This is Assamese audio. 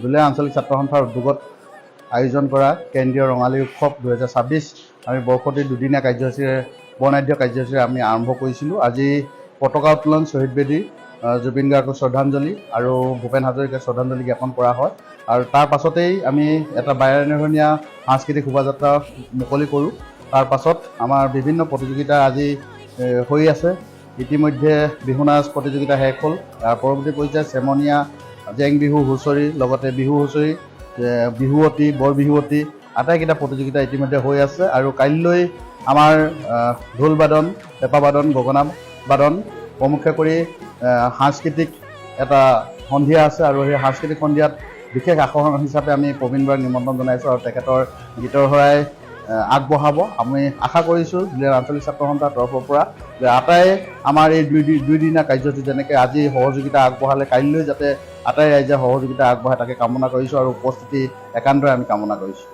দুলীয়া আঞ্চলিক ছাত্ৰ সন্থাৰ উদ্যোগত আয়োজন কৰা কেন্দ্ৰীয় ৰঙালী উৎসৱ 2026 আমি বৰ্ষতি দুদিনীয়া কাৰ্যসূচীৰে বৰ্ণাঢ্য কাৰ্যসূচীৰে আমি আৰম্ভ কৰিছিলোঁ। আজি পতাকা উত্তোলন, শ্বহীদ বেদী, জুবিন গাৰ্গক শ্ৰদ্ধাঞ্জলি আৰু ভূপেন হাজৰিকাক শ্ৰদ্ধাঞ্জলি জ্ঞাপন কৰা হয়। আৰু তাৰ পাছতেই আমি এটা বাৰেৰহণীয়া সাংস্কৃতিক শোভাযাত্ৰা মুকলি কৰোঁ। তাৰ পাছত আমাৰ বিভিন্ন প্ৰতিযোগিতা আজি হৈ আছে। ইতিমধ্যে বিহু নাচ প্ৰতিযোগিতা শেষ হ'ল। তাৰ পৰৱৰ্তী পৰ্যায়ত চেমনীয়া, জেং বিহু, হুঁচৰি, লগতে বিহু হুঁচৰি, বিহুৱতী, বৰ বিহুৱতী আটাইকেইটা প্ৰতিযোগিতা ইতিমধ্যে হৈ আছে। আৰু কাইলৈ আমাৰ ঢোল বাদন, পেঁপা বাদন, গগনা বাদন প্ৰমুখ্যে কৰি সাংস্কৃতিক এটা সন্ধিয়া আছে আৰু সেই সাংস্কৃতিক সন্ধিয়াত বিশেষ আকৰ্ষণ হিচাপে আমি প্ৰবীণ বৰাক নিমন্ত্ৰণ জনাইছোঁ আৰু তেখেতৰ গীতৰ শৰাই আগবঢ়াব। আমি আশা কৰিছোঁ দুলীয়া আঞ্চলিক ছাত্ৰ সন্থাৰ তৰফৰ পৰা যে আটাই আমাৰ এই দুইদিনীয়া কাৰ্যসূচী যেনেকৈ আজি সহযোগিতা আগবঢ়ালে, কাইলৈ যাতে আটাই ৰাইজে সহযোগিতা আগবঢ়ায় তাকে কামনা কৰিছোঁ আৰু উপস্থিতি একান্তৰে আমি কামনা কৰিছোঁ।